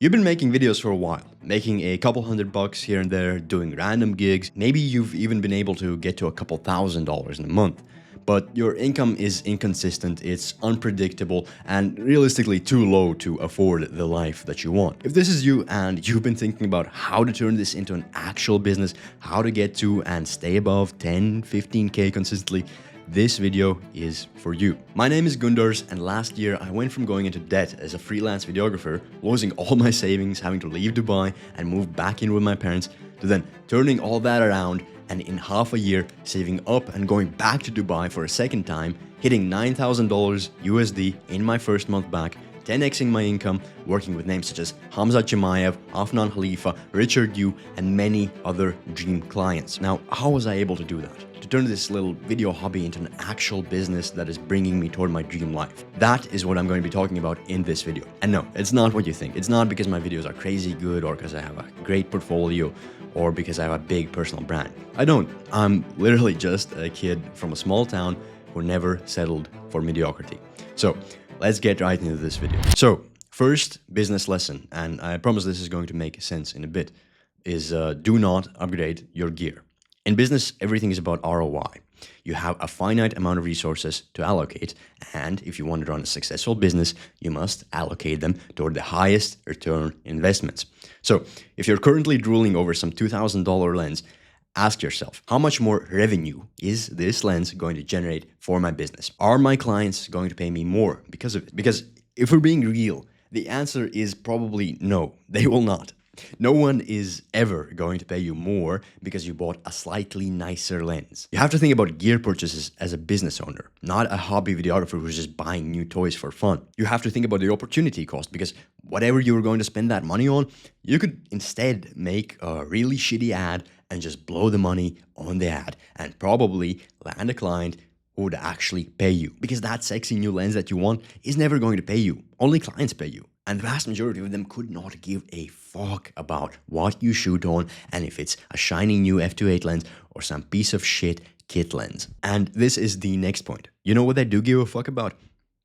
You've been making videos for a while, making a couple $100 here and there, doing random gigs. Maybe you've even been able to get to a couple $1,000s in a month. But your income is inconsistent, it's unpredictable, and realistically too low to afford the life that you want. If this is you and you've been thinking about how to turn this into an actual business, how to get to and stay above 10, 15K consistently, this video is for you. My name is Gundars, and last year I went from going into debt as a freelance videographer, losing all my savings, having to leave Dubai and move back in with my parents, to then turning all that around and in half a year saving up and going back to Dubai for a second time, hitting $9,000 USD in my first month back, 10xing my income, working with names such as Hamza Chimaev, Afnan Khalifa, Richard Yu, and many other dream clients. Now, how was I able to do that? To turn this little video hobby into an actual business that is bringing me toward my dream life. That is what I'm going to be talking about in this video. And no, it's not what you think. It's not because my videos are crazy good or because I have a great portfolio or because I have a big personal brand. I don't. I'm literally just a kid from a small town who never settled for mediocrity. So let's get right into this video. So first business lesson, and I promise this is going to make sense in a bit, is do not upgrade your gear. In business, everything is about ROI. You have a finite amount of resources to allocate, and if you want to run a successful business, you must allocate them toward the highest return investments. So if you're currently drooling over some $2,000 lens, ask yourself, how much more revenue is this lens going to generate for my business? Are my clients going to pay me more because of it? Because if we're being real, the answer is probably no, they will not. No one is ever going to pay you more because you bought a slightly nicer lens. You have to think about gear purchases as a business owner, not a hobby videographer who's just buying new toys for fun. You have to think about the opportunity cost because whatever you were going to spend that money on, you could instead make a really shitty ad and just blow the money on the ad and probably land a client who would actually pay you. Because that sexy new lens that you want is never going to pay you. Only clients pay you. And the vast majority of them could not give a fuck about what you shoot on and if it's a shiny new f2.8 lens or some piece of shit kit lens. And this is the next point. You know what they do give a fuck about?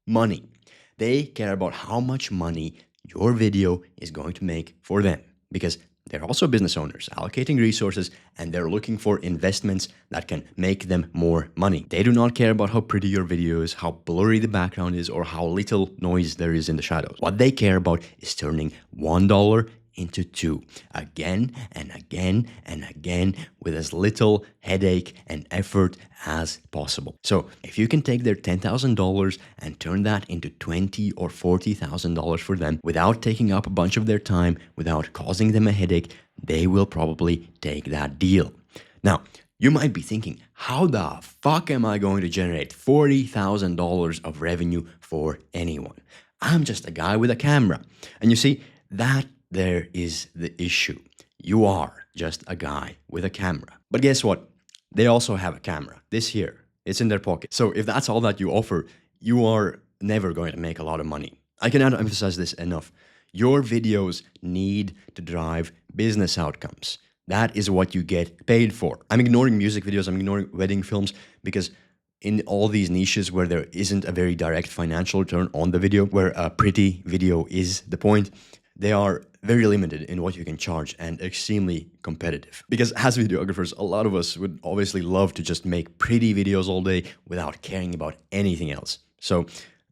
Money. They care about how much money your video is going to make for them, because they're also business owners allocating resources and they're looking for investments that can make them more money. They do not care about how pretty your video is, how blurry the background is, or how little noise there is in the shadows. What they care about is turning $1 into $2 again and again and again with as little headache and effort as possible. So if you can take their $10,000 and turn that into $20,000 or $40,000 for them without taking up a bunch of their time, without causing them a headache, they will probably take that deal. Now, you might be thinking, how the fuck am I going to generate $40,000 of revenue for anyone? I'm just a guy with a camera. And you see, that there is the issue. You are just a guy with a camera. But guess what? They also have a camera. This here, it's in their pocket. So if that's all that you offer, you are never going to make a lot of money. I cannot emphasize this enough. Your videos need to drive business outcomes. That is what you get paid for. I'm ignoring music videos, I'm ignoring wedding films, because in all these niches where there isn't a very direct financial return on the video, where a pretty video is the point, they are very limited in what you can charge and extremely competitive. Because as videographers, a lot of us would obviously love to just make pretty videos all day without caring about anything else. So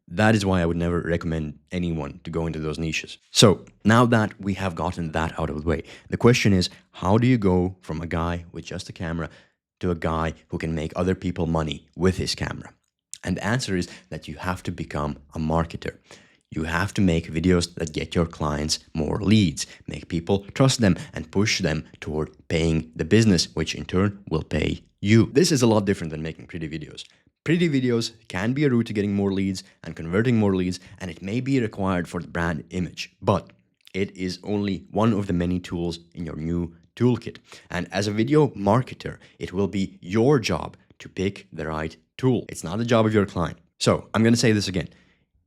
that is why I would never recommend anyone to go into those niches. So now that we have gotten that out of the way, the question is, how do you go from a guy with just a camera to a guy who can make other people money with his camera? And the answer is that you have to become a marketer. You have to make videos that get your clients more leads, make people trust them and push them toward paying the business, which in turn will pay you. This is a lot different than making pretty videos. Pretty videos can be a route to getting more leads and converting more leads, and it may be required for the brand image, but it is only one of the many tools in your new toolkit. And as a video marketer, it will be your job to pick the right tool. It's not the job of your client. So I'm going to say this again.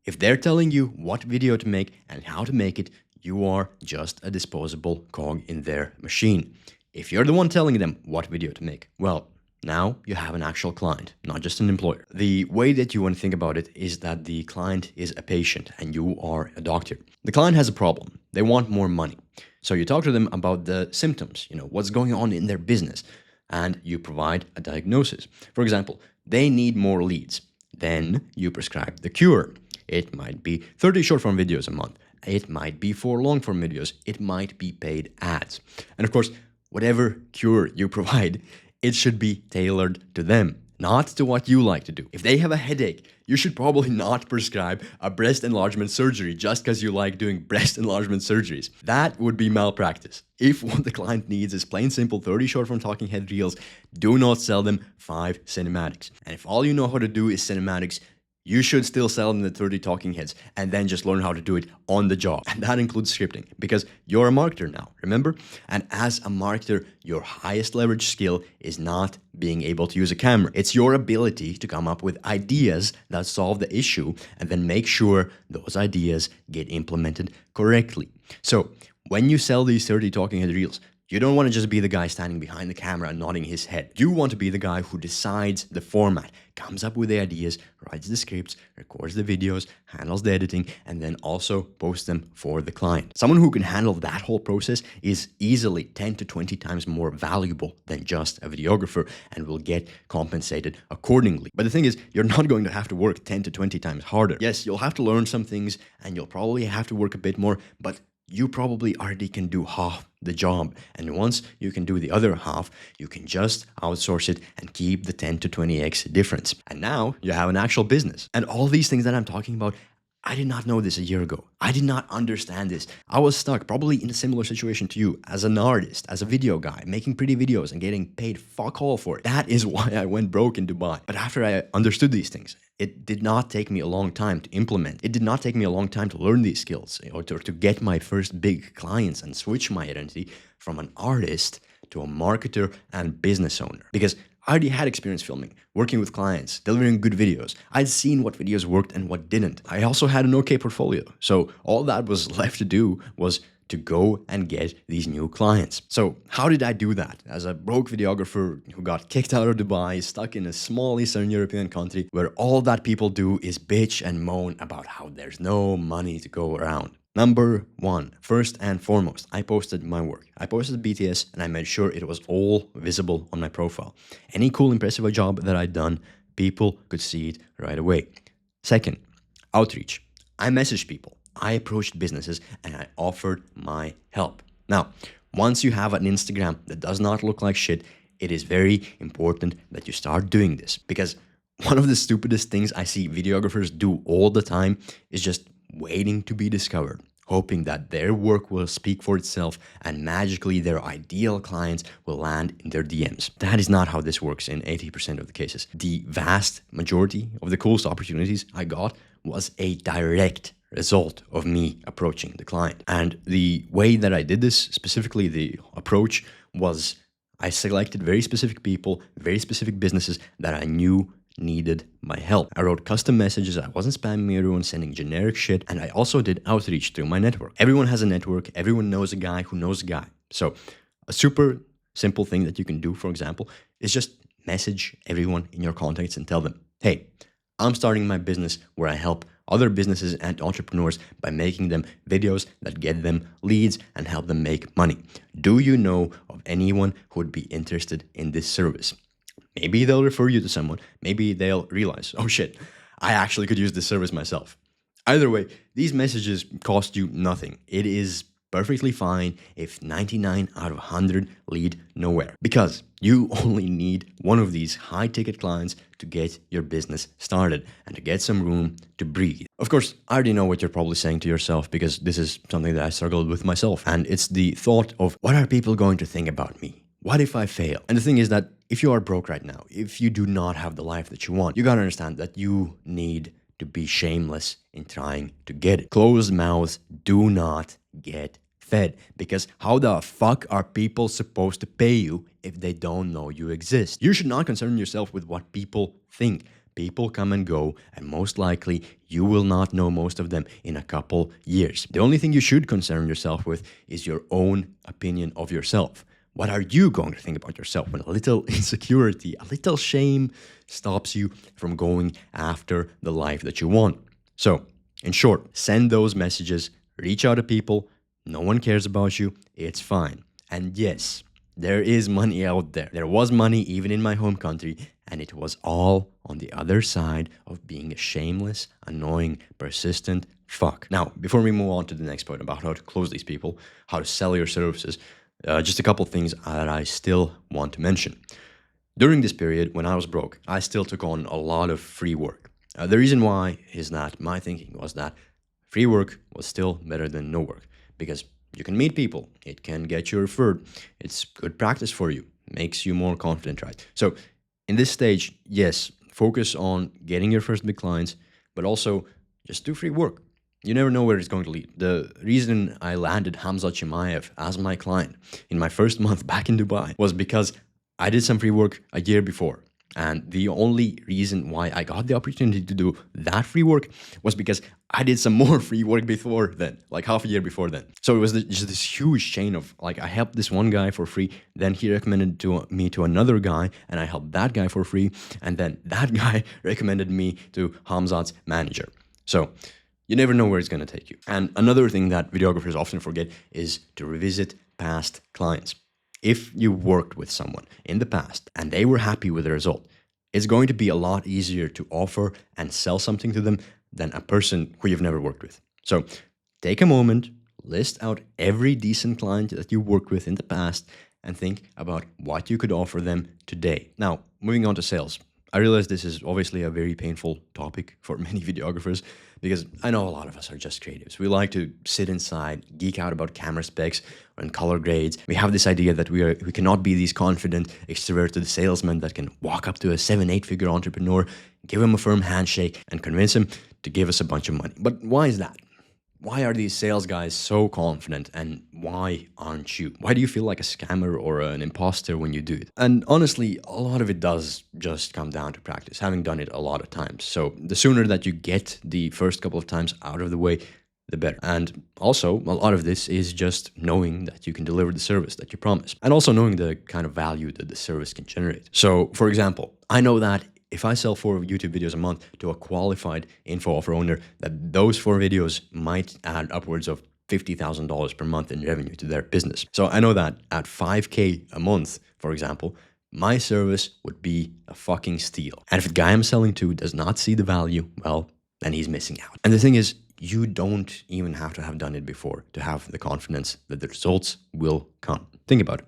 If they're telling you what video to make and how to make it, you are just a disposable cog in their machine. If you're the one telling them what video to make, well, Now you have an actual client, not just an employer. The way that you want to think about it is that the client is a patient and you are a doctor. The client has a problem. They want more money. So you talk to them about the symptoms, what's going on in their business, and you provide a diagnosis. For example, they need more leads. Then you prescribe the cure. It might be 30 short form videos a month. It might be 4 long form videos. It might be paid ads. And of course, whatever cure you provide, it should be tailored to them, not to what you like to do. If they have a headache, you should probably not prescribe a breast enlargement surgery just because you like doing breast enlargement surgeries. That would be malpractice. If what the client needs is plain simple 30 short form talking head reels, do not sell them 5 cinematics. And if all you know how to do is cinematics, you should still sell them the 30 talking heads and then just learn how to do it on the job. And that includes scripting because you're a marketer now, remember? And as a marketer, your highest leverage skill is not being able to use a camera. It's your ability to come up with ideas that solve the issue and then make sure those ideas get implemented correctly. So when you sell these 30 talking head reels, you don't want to just be the guy standing behind the camera and nodding his head. You want to be the guy who decides the format, comes up with the ideas, writes the scripts, records the videos, handles the editing, and then also posts them for the client. Someone who can handle that whole process is easily 10 to 20 times more valuable than just a videographer and will get compensated accordingly. But the thing is, you're not going to have to work 10 to 20 times harder. Yes, you'll have to learn some things and you'll probably have to work a bit more, but you probably already can do half the job. And once you can do the other half, you can just outsource it and keep the 10 to 20x difference. And now you have an actual business. And all these things that I'm talking about, I did not know this a year ago. I did not understand this. I was stuck probably in a similar situation to you as an artist, as a video guy, making pretty videos and getting paid fuck all for it. That is why I went broke in Dubai. But after I understood these things, it did not take me a long time to implement. It did not take me a long time to learn these skills or to get my first big clients and switch my identity from an artist to a marketer and business owner. Because I already had experience filming, working with clients, delivering good videos. I'd seen what videos worked and what didn't. I also had an okay portfolio. So all that was left to do was to go and get these new clients. So how did I do that? As a broke videographer who got kicked out of Dubai, stuck in a small Eastern European country where all that people do is bitch and moan about how there's no money to go around. Number 1, first and foremost, I posted my work. I posted BTS and I made sure it was all visible on my profile. Any cool, impressive job that I'd done, people could see it right away. Second, outreach. I messaged people. I approached businesses and I offered my help. Now, once you have an Instagram that does not look like shit, it is very important that you start doing this because one of the stupidest things I see videographers do all the time is just waiting to be discovered, hoping that their work will speak for itself and magically their ideal clients will land in their DMs. That is not how this works in 80% of the cases. The vast majority of the coolest opportunities I got was a direct result of me approaching the client. And the way that I did this, specifically the approach, was I selected very specific people, very specific businesses that I knew needed my help. I wrote custom messages, I wasn't spamming everyone, sending generic shit, and I also did outreach through my network. Everyone has a network, everyone knows a guy who knows a guy. So a super simple thing that you can do, for example, is just message everyone in your contacts and tell them, hey, I'm starting my business where I help other businesses and entrepreneurs by making them videos that get them leads and help them make money. Do you know of anyone who would be interested in this service? Maybe they'll refer you to someone. Maybe they'll realize, oh shit, I actually could use this service myself. Either way, these messages cost you nothing. It is perfectly fine if 99 out of 100 lead nowhere, because you only need one of these high-ticket clients to get your business started and to get some room to breathe. Of course, I already know what you're probably saying to yourself because this is something that I struggled with myself, and it's the thought of, what are people going to think about me? What if I fail? And the thing is that if you are broke right now, if you do not have the life that you want, you gotta understand that you need to be shameless in trying to get it. Closed mouths do not get fed, because how the fuck are people supposed to pay you if they don't know you exist? You should not concern yourself with what people think. People come and go, and most likely you will not know most of them in a couple years. The only thing you should concern yourself with is your own opinion of yourself. what are you going to think about yourself when a little insecurity, a little shame stops you from going after the life that you want? So, in short, send those messages, reach out to people. No one cares about you. It's fine. And yes, there is money out there. There was money even in my home country, and it was all on the other side of being a shameless, annoying, persistent fuck. Now, before we move on to the next point about how to close these people, how to sell your services, just a couple things that I still want to mention. During this period, when I was broke, I still took on a lot of free work. The reason why is that my thinking was that free work was still better than no work, because you can meet people, it can get you referred, it's good practice for you, makes you more confident, right? So in this stage, yes, focus on getting your first big clients, but also just do free work. You never know where it's going to lead. The reason I landed Hamza Chimaev as my client in my first month back in Dubai was because I did some free work a year before. And the only reason why I got the opportunity to do that free work was because I did some more free work before then, like half a year before then. So it was just this huge chain of, like, I helped this one guy for free, then he recommended me to another guy, and I helped that guy for free, and then that guy recommended me to Hamzat's manager. So you never know where it's going to take you. And another thing that videographers often forget is to revisit past clients. If you worked with someone in the past and they were happy with the result, it's going to be a lot easier to offer and sell something to them than a person who you've never worked with. So take a moment, list out every decent client that you worked with in the past, and think about what you could offer them today. Now, moving on to sales. I realize this is obviously a very painful topic for many videographers, because I know a lot of us are just creatives. We like to sit inside, geek out about camera specs and color grades. We have this idea that we cannot be these confident, extroverted salesmen that can walk up to a 7-8-figure entrepreneur, give him a firm handshake, and convince him to give us a bunch of money. But why is that? Why are these sales guys so confident, and why aren't you? Why do you feel like a scammer or an imposter when you do it? And honestly, a lot of it does just come down to practice, having done it a lot of times. So the sooner that you get the first couple of times out of the way, the better. And also, a lot of this is just knowing that you can deliver the service that you promise, and also knowing the kind of value that the service can generate. So, for example, I know that if I sell 4 YouTube videos a month to a qualified info offer owner, that those 4 videos might add upwards of $50,000 per month in revenue to their business. So I know that at $5K a month, for example, my service would be a fucking steal. And if the guy I'm selling to does not see the value, well, then he's missing out. And the thing is, you don't even have to have done it before to have the confidence that the results will come. Think about it.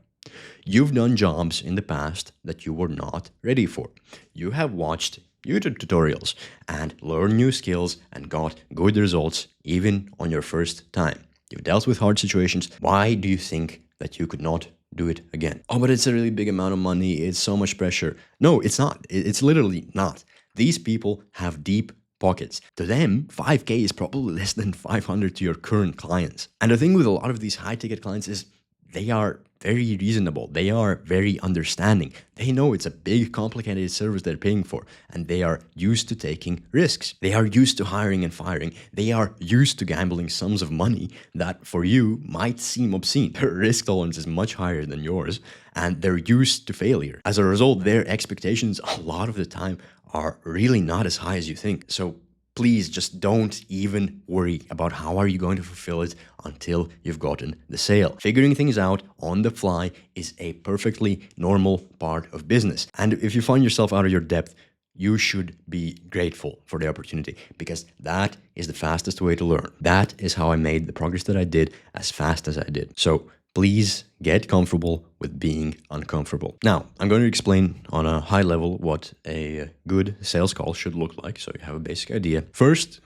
You've done jobs in the past that you were not ready for. You have watched YouTube tutorials and learned new skills and got good results even on your first time. You've dealt with hard situations. Why do you think that you could not do it again? Oh, but it's a really big amount of money. It's so much pressure. No, it's not. It's literally not. These people have deep pockets. To them, 5K is probably less than 500 to your current clients. And the thing with a lot of these high-ticket clients is they are very reasonable. They are very understanding. They know it's a big, complicated service they're paying for, and they are used to taking risks. They are used to hiring and firing. They are used to gambling sums of money that for you might seem obscene. Their risk tolerance is much higher than yours, and they're used to failure. As a result, their expectations a lot of the time are really not as high as you think. So please just don't even worry about how are you going to fulfill it until you've gotten the sale. Figuring things out on the fly is a perfectly normal part of business. And if you find yourself out of your depth, you should be grateful for the opportunity, because that is the fastest way to learn. That is how I made the progress that I did as fast as I did. So please get comfortable with being uncomfortable. Now, I'm going to explain on a high level what a good sales call should look like, so you have a basic idea. First,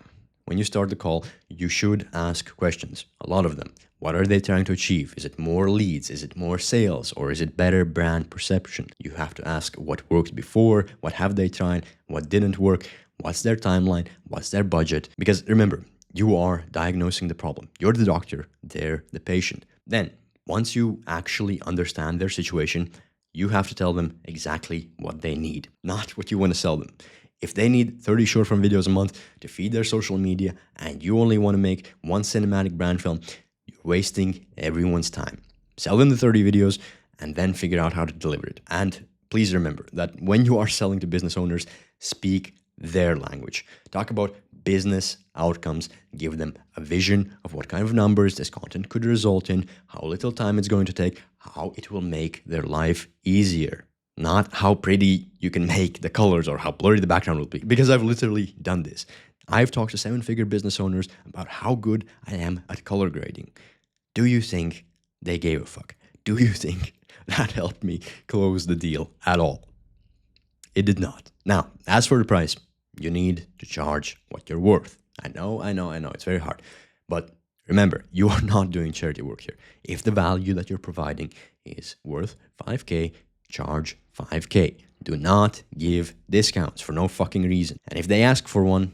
when you start the call, you should ask questions, a lot of them. What are they trying to achieve? Is it more leads? Is it more sales? Or is it better brand perception? You have to ask what worked before, what have they tried, what didn't work, what's their timeline, what's their budget. Because remember, you are diagnosing the problem. You're the doctor, they're the patient. Then, once you actually understand their situation, you have to tell them exactly what they need, not what you want to sell them. If they need 30 short form videos a month to feed their social media and you only want to make 1 cinematic brand film, you're wasting everyone's time. Sell them the 30 videos and then figure out how to deliver it. And please remember that when you are selling to business owners, speak their language. Talk about business outcomes, give them a vision of what kind of numbers this content could result in, how little time it's going to take, how it will make their life easier. Not how pretty you can make the colors or how blurry the background will be, because I've literally done this. I've talked to 7-figure business owners about how good I am at color grading. Do you think they gave a fuck? Do you think that helped me close the deal at all? It did not. Now, as for the price, you need to charge what you're worth. I know, it's very hard. But remember, you are not doing charity work here. If the value that you're providing is worth 5K, charge 5K. Do not give discounts for no fucking reason. And if they ask for one,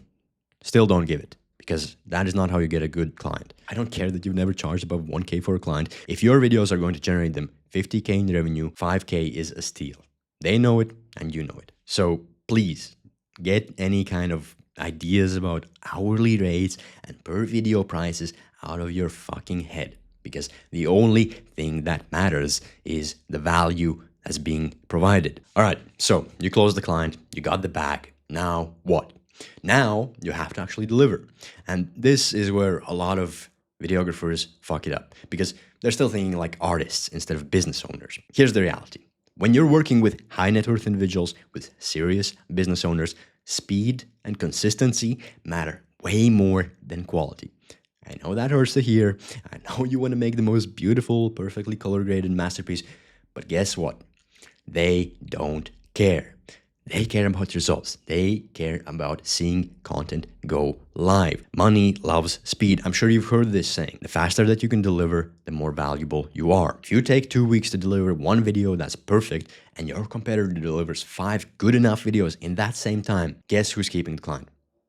still don't give it, because that is not how you get a good client. I don't care that you've never charged above 1K for a client. If your videos are going to generate them 50K in revenue, 5K is a steal. They know it and you know it. So please get any kind of ideas about hourly rates and per video prices out of your fucking head, because the only thing that matters is the value that's being provided. All right, so you closed the client, you got the bag. Now what? Now you have to actually deliver. And this is where a lot of videographers fuck it up, because they're still thinking like artists instead of business owners. Here's the reality. When you're working with high net worth individuals, with serious business owners, speed and consistency matter way more than quality. I know that hurts to hear. I know you want to make the most beautiful, perfectly color graded masterpiece, but guess what? They don't care. They care about results. They care about seeing content go live. Money loves speed. I'm sure you've heard this saying. The faster that you can deliver, the more valuable you are. If you take 2 weeks to deliver one video that's perfect and your competitor delivers 5 good enough videos in that same time, guess who's keeping the client?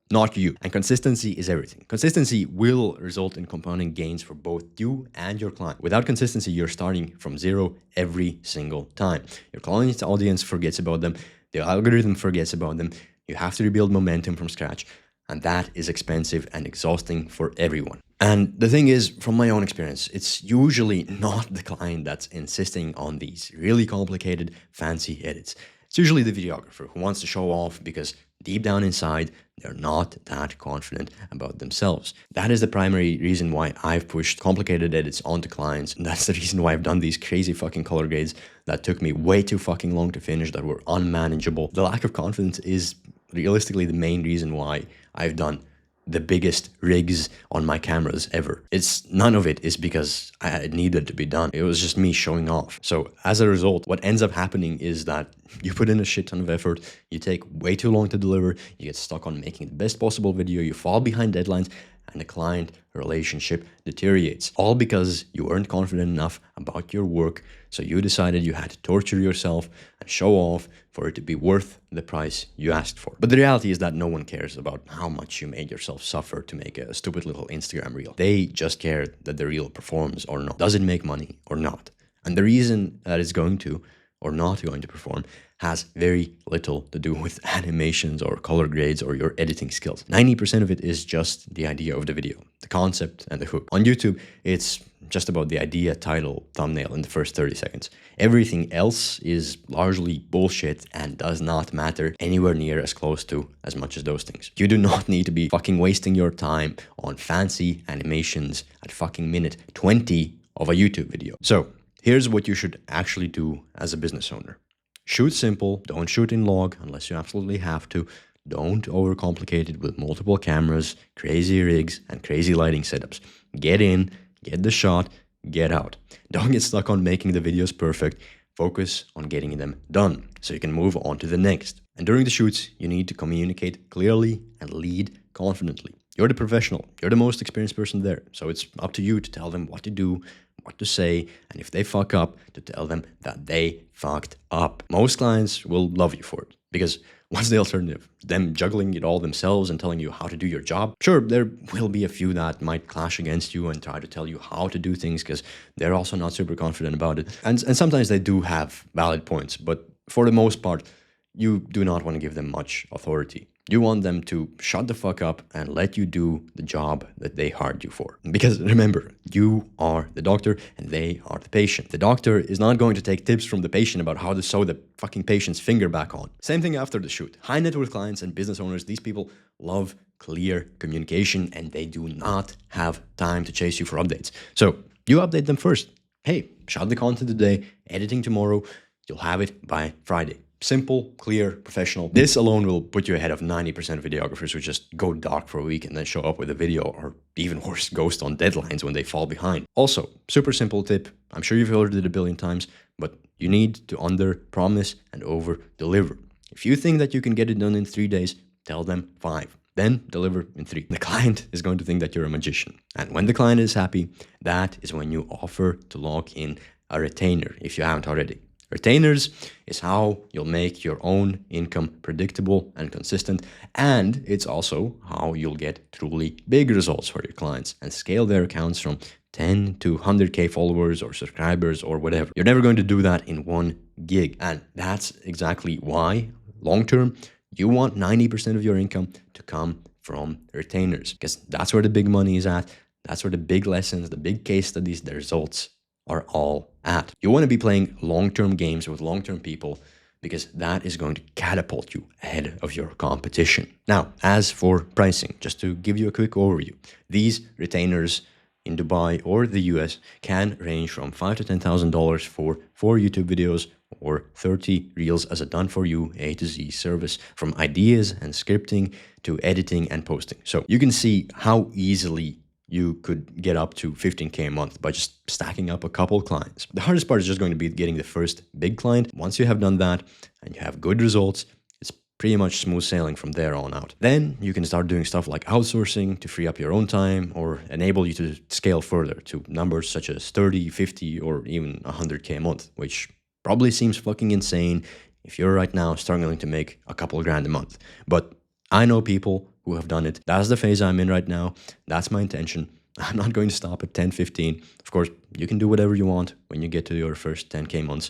Not you. And consistency is everything. Consistency will result in compounding gains for both you and your client. Without consistency, you're starting from zero every single time. Your client's audience forgets about them. The algorithm forgets about them. You have to rebuild momentum from scratch. And that is expensive and exhausting for everyone. And the thing is, from my own experience, it's usually not the client that's insisting on these really complicated, fancy edits. It's usually the videographer who wants to show off because deep down inside, they're not that confident about themselves. That is the primary reason why I've pushed complicated edits onto clients. And that's the reason why I've done these crazy fucking color grades that took me way too fucking long to finish, that were unmanageable. The lack of confidence is realistically the main reason why I've done the biggest rigs on my cameras ever. None of it is because it needed to be done. It was just me showing off. So as a result, what ends up happening is that you put in a shit ton of effort, you take way too long to deliver, you get stuck on making the best possible video, you fall behind deadlines, and the client relationship deteriorates. All because you weren't confident enough about your work, so you decided you had to torture yourself and show off for it to be worth the price you asked for. But the reality is that no one cares about how much you made yourself suffer to make a stupid little Instagram reel. They just care that the reel performs or not. Does it make money or not? And the reason that it's going to or not going to perform has very little to do with animations or color grades or your editing skills. 90% of it is just the idea of the video, the concept and the hook. On YouTube, it's just about the idea, title, thumbnail in the first 30 seconds. Everything else is largely bullshit and does not matter anywhere near as close to as much as those things. You do not need to be fucking wasting your time on fancy animations at fucking minute 20 of a YouTube video. So here's what you should actually do as a business owner. Shoot simple, don't shoot in log unless you absolutely have to. Don't overcomplicate it with multiple cameras, crazy rigs, and crazy lighting setups. Get in, get the shot, get out. Don't get stuck on making the videos perfect. Focus on getting them done so you can move on to the next. And during the shoots, you need to communicate clearly and lead confidently. You're the professional. You're the most experienced person there. So it's up to you to tell them what to do, what to say, and if they fuck up, to tell them that they fucked up. Most clients will love you for it, because what's the alternative? Them juggling it all themselves and telling you how to do your job? Sure, there will be a few that might clash against you and try to tell you how to do things because they're also not super confident about it. And sometimes they do have valid points, but for the most part, you do not want to give them much authority. You want them to shut the fuck up and let you do the job that they hired you for. Because remember, you are the doctor and they are the patient. The doctor is not going to take tips from the patient about how to sew the fucking patient's finger back on. Same thing after the shoot. High net worth clients and business owners, these people love clear communication and they do not have time to chase you for updates. So you update them first. Hey, shot the content today, editing tomorrow, you'll have it by Friday. Simple, clear, professional. This alone will put you ahead of 90% of videographers who just go dark for a week and then show up with a video, or even worse, ghost on deadlines when they fall behind. Also, super simple tip. I'm sure you've heard it a billion times, but you need to under promise and over deliver. If you think that you can get it done in 3 days, tell them 5. Then deliver in 3. The client is going to think that you're a magician. And when the client is happy, that is when you offer to lock in a retainer if you haven't already. Retainers is how you'll make your own income predictable and consistent, and it's also how you'll get truly big results for your clients and scale their accounts from 10 to 100k followers or subscribers or whatever. You're never going to do that in one gig, and that's exactly why long-term you want 90% of your income to come from retainers, because that's where the big money is at. That's where the big lessons, the big case studies, the results are all at. You want to be playing long-term games with long-term people because that is going to catapult you ahead of your competition. Now, as for pricing, just to give you a quick overview, these retainers in Dubai or the US can range from $5,000 to $10,000 for 4 YouTube videos or 30 reels as a done-for-you A to Z service, from ideas and scripting to editing and posting. So you can see how easily you could get up to 15k a month by just stacking up a couple clients. The hardest part is just going to be getting the first big client. Once you have done that and you have good results, it's pretty much smooth sailing from there on out. Then you can start doing stuff like outsourcing to free up your own time or enable you to scale further to numbers such as 30, 50, or even 100k a month, which probably seems fucking insane if you're right now struggling to make a couple grand a month. But I know people who have done it. That's the phase I'm in right now. That's my intention. I'm not going to stop at 10, 15. Of course, you can do whatever you want when you get to your first 10k months,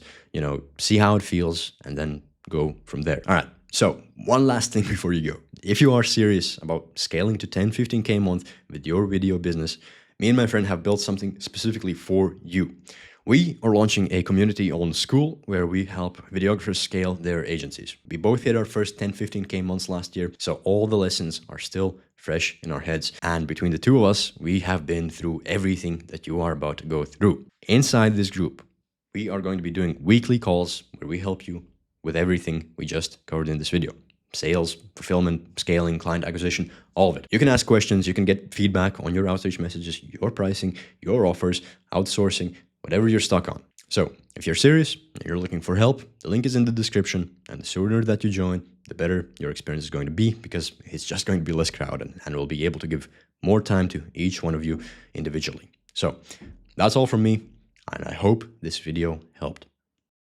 see how it feels and then go from there. All right. So one last thing before you go. If you are serious about scaling to 10, 15k a month with your video business, me and my friend have built something specifically for you. We are launching a community-owned school where we help videographers scale their agencies. We both hit our first 10, 15k months last year, so all the lessons are still fresh in our heads. And between the two of us, we have been through everything that you are about to go through. Inside this group, we are going to be doing weekly calls where we help you with everything we just covered in this video. Sales, fulfillment, scaling, client acquisition, all of it. You can ask questions, you can get feedback on your outreach messages, your pricing, your offers, outsourcing, whatever you're stuck on. So if you're serious and you're looking for help, the link is in the description, and the sooner that you join, the better your experience is going to be, because it's just going to be less crowded and we'll be able to give more time to each one of you individually. So that's all from me, and I hope this video helped.